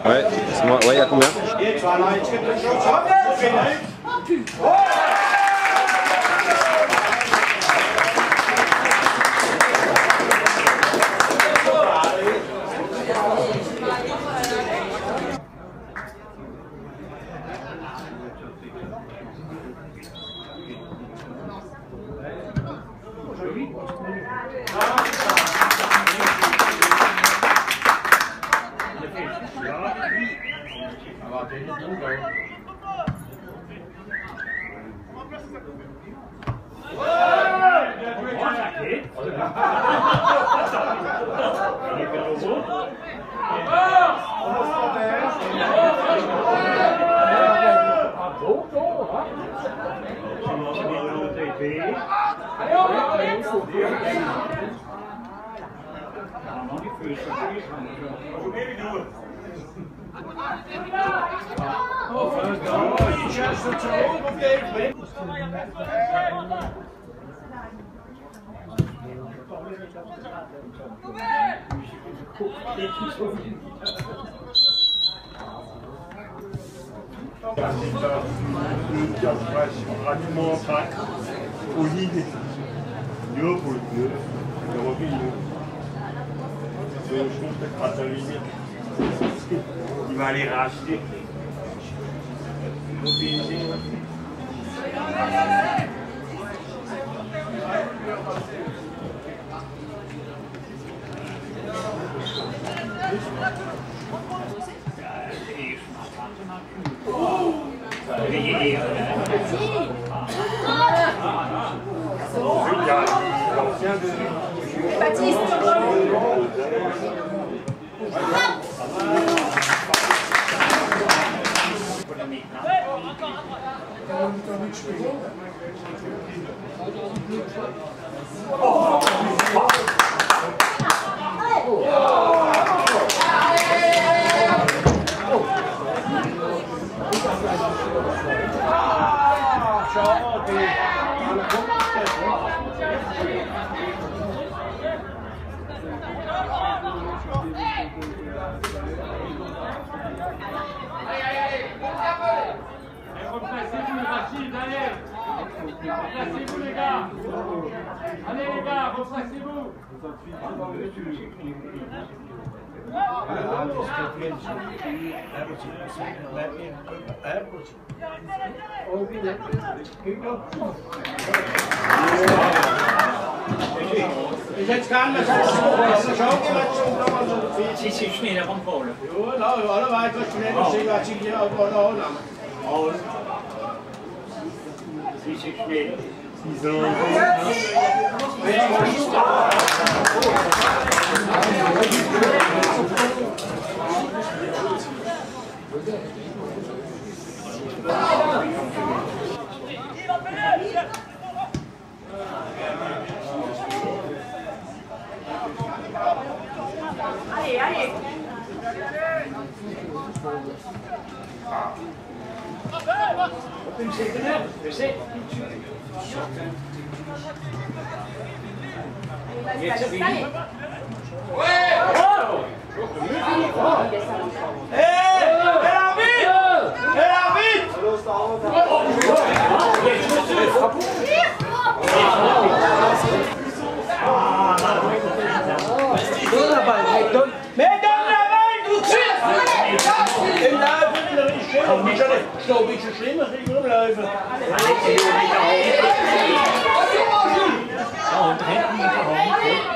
Ouais, c'est moi. Ouais, il y a combien? Il va aller racheter. Replacez-vous les gars. Allez les gars, replacez-vous. Sì, sì, scena con Paolo. No, vai, continua, ci Sì, sì, scena. Allez, allez. Zo een beetje slimmer, ik wil blijven. Oh, het rent niet gewoon.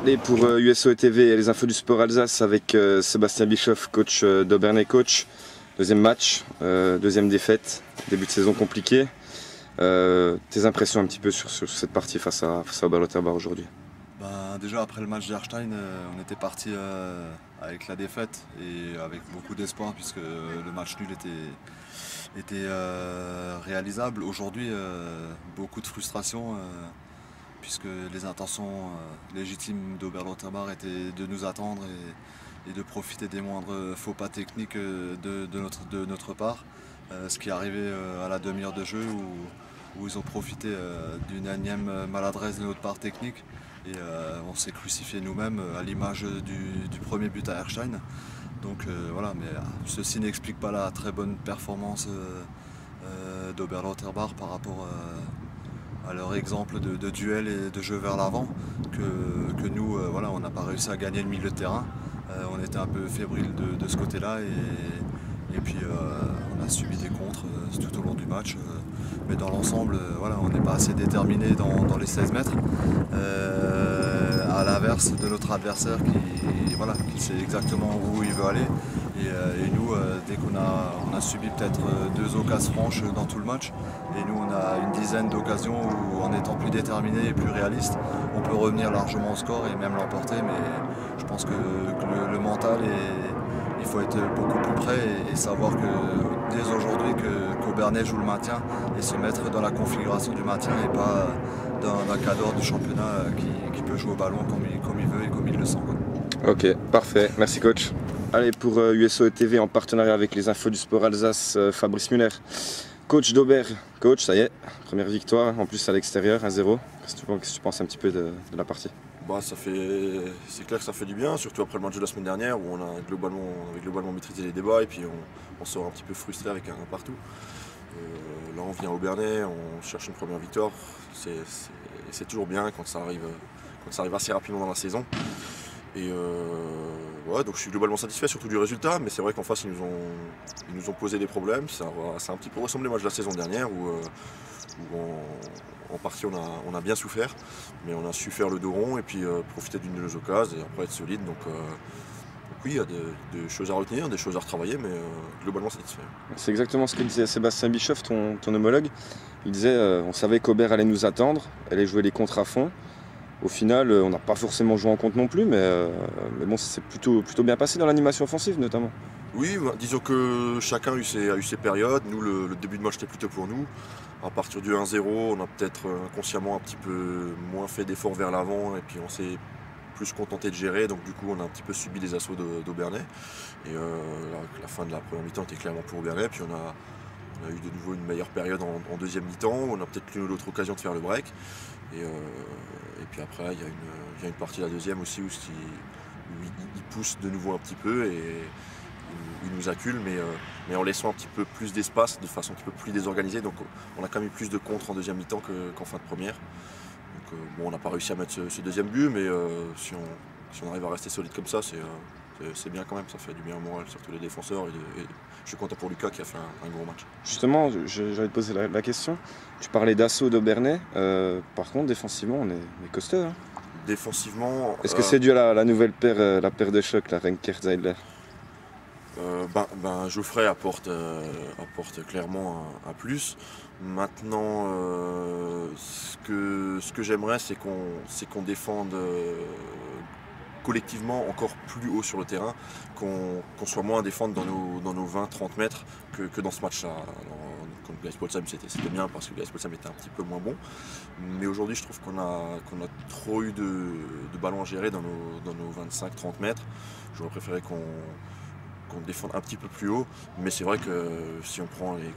Allez, pour USO TV et les infos du sport Alsace avec Sébastien Bischoff, coach d'Aubernais coach. Deuxième match, deuxième défaite, début de saison compliqué. Tes impressions un petit peu sur cette partie face à Oberlotterbach aujourd'hui? Déjà après le match d'Erstein, on était parti avec la défaite et avec beaucoup d'espoir puisque le match nul était réalisable. Aujourd'hui, beaucoup de frustration puisque les intentions légitimes d'Oberlotterbach étaient de nous attendre et de profiter des moindres faux pas techniques de notre part. Ce qui est arrivé à la demi-heure de jeu où ils ont profité d'une énième maladresse de notre part technique et on s'est crucifié nous-mêmes à l'image du premier but à Erstein. Donc voilà, mais ceci n'explique pas la très bonne performance d'Oberlotterbach par rapport à leur exemple de duel et de jeu vers l'avant que nous, voilà, on n'a pas réussi à gagner le milieu de terrain. On était un peu fébrile de ce côté-là et puis on a subi des contres tout au long du match. Mais dans l'ensemble, voilà, on n'est pas assez déterminé dans les 16 mètres. À l'inverse de notre adversaire qui sait exactement où il veut aller. Et nous, dès qu'on a subi peut-être 2 occasions franches dans tout le match, et nous on a une dizaine d'occasions où en étant plus déterminé et plus réaliste, on peut revenir largement au score et même l'emporter. Mais je pense que le mental, il faut être beaucoup plus près et savoir que dès aujourd'hui qu'Aubernais joue le maintien et se mettre dans la configuration du maintien et pas d'un cadre du championnat qui peut jouer au ballon comme il veut et comme il le sent. Ok, parfait. Merci coach. Allez, pour USO TV en partenariat avec les infos du sport Alsace, Fabrice Muller, coach d'Aubert. Coach, ça y est, première victoire, en plus à l'extérieur, 1-0. Qu'est-ce que tu penses un petit peu de la partie? C'est clair que ça fait du bien, surtout après le match de la semaine dernière où on avait globalement maîtrisé les débats et puis on sort un petit peu frustré avec un partout. Là on vient au Aubernais, on cherche une première victoire. C'est toujours bien quand ça arrive assez rapidement dans la saison. Et ouais, donc je suis globalement satisfait surtout du résultat, mais c'est vrai qu'en face ils nous ont posé des problèmes. Ça a un petit peu ressemblé au match de la saison dernière où en partie on a bien souffert, mais on a su faire le dos rond et puis profiter d'une de nos occasions et après être solide. Donc oui, il y a des choses à retenir, des choses à retravailler, mais globalement satisfait. C'est exactement ce que disait Sébastien Bischoff, ton homologue. Il disait on savait qu'Aubert allait nous attendre, allait jouer les contres à fond. Au final, on n'a pas forcément joué en contre non plus, mais bon, ça s'est plutôt bien passé dans l'animation offensive notamment. Oui, disons que chacun a eu ses périodes. Nous, le début de match était plutôt pour nous. À partir du 1-0, on a peut-être inconsciemment un petit peu moins fait d'efforts vers l'avant et puis on s'est plus contenté de gérer. Donc du coup, on a un petit peu subi les assauts d'Aubernais. Et la fin de la première mi-temps était clairement pour Aubernais. Puis on a eu de nouveau une meilleure période en deuxième mi-temps. On a peut-être l'une ou l'autre occasion de faire le break. Et puis après, il y a une partie de la deuxième aussi où il pousse de nouveau un petit peu et il nous accule, mais en laissant un petit peu plus d'espace, de façon un petit peu plus désorganisée. Donc on a quand même eu plus de contre en deuxième mi-temps qu'en fin de première. Donc bon, on n'a pas réussi à mettre ce deuxième but, mais si on arrive à rester solide comme ça, c'est bien quand même. Ça fait du bien au moral, surtout les défenseurs. Et je suis content pour Lucas qui a fait un gros match. Justement, j'allais te poser la question. Tu parlais d'assaut d'Aubernais. Par contre, défensivement, on est costaud. Hein. Défensivement. Est-ce que c'est dû à la nouvelle paire, la paire de choc, la Renker-Zeidler? Geoffrey apporte clairement un plus. Maintenant, ce que j'aimerais, c'est qu'on défende collectivement encore plus haut sur le terrain, qu'on soit moins à défendre dans nos 20-30 mètres que dans ce match-là. Contre Gleispolsheim, c'était bien parce que Gleispolsheim était un petit peu moins bon. Mais aujourd'hui, je trouve qu'on a trop eu de ballons à gérer dans nos 25-30 mètres. J'aurais préféré qu'on défende un petit peu plus haut, mais c'est vrai que si on prend les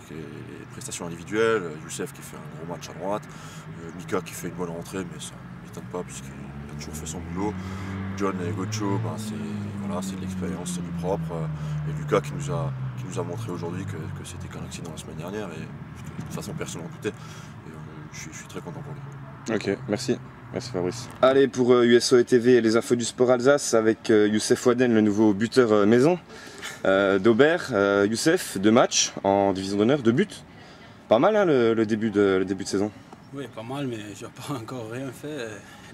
prestations individuelles, Youssef qui fait un gros match à droite, Mika qui fait une bonne rentrée, mais ça ne m'étonne pas puisqu'il a toujours fait son boulot. John et Gocho, c'est de l'expérience, c'est du propre. Et Lucas qui nous a montré aujourd'hui que c'était qu'un accident la semaine dernière et de toute façon personne n'en doutait. Et je suis très content pour lui. Ok, merci. Merci Fabrice. Allez, pour USO TV et les infos du sport Alsace avec Youssef Waden, le nouveau buteur maison d'Aubert. Youssef, 2 matchs en division d'honneur, 2 buts. Pas mal hein, le début de saison. Oui, pas mal, mais je n'ai pas encore rien fait.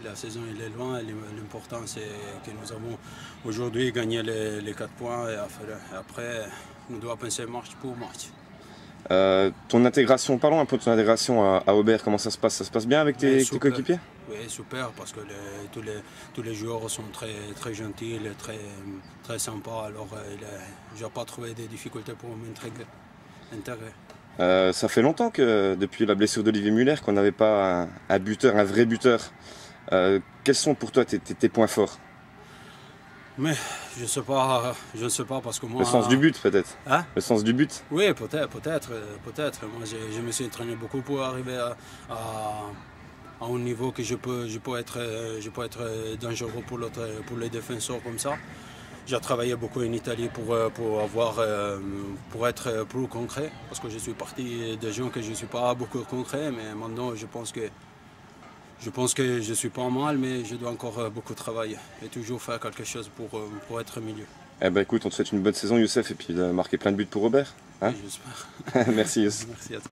La saison elle est loin. L'important, c'est que nous avons aujourd'hui gagné les 4 points. Et après, on doit penser match pour match. Ton intégration, parlons un peu de ton intégration à Aubert. Comment ça se passe? Ça se passe bien avec tes coéquipiers? Oui, super, parce que tous les joueurs sont très gentils, très sympas. Alors, je n'ai pas trouvé de difficultés pour m'intégrer. Ça fait longtemps que, depuis la blessure d'Olivier Muller, qu'on n'avait pas un buteur, un vrai buteur. Quels sont pour toi tes points forts? Mais je ne sais pas parce que moi... Le sens du but peut-être? Hein? Le sens du but? Oui, peut-être. Moi, je me suis entraîné beaucoup pour arriver à un niveau que je peux être dangereux pour les défenseurs comme ça. J'ai travaillé beaucoup en Italie pour être plus concret, parce que je suis parti des gens que je ne suis pas beaucoup concret, mais maintenant je pense que je suis pas mal, mais je dois encore beaucoup travailler et toujours faire quelque chose pour être milieu. Eh ben écoute, on te souhaite une bonne saison Youssef et puis de marquer plein de buts pour Robert. Hein? Oui, j'espère. Merci Youssef. Merci à toi.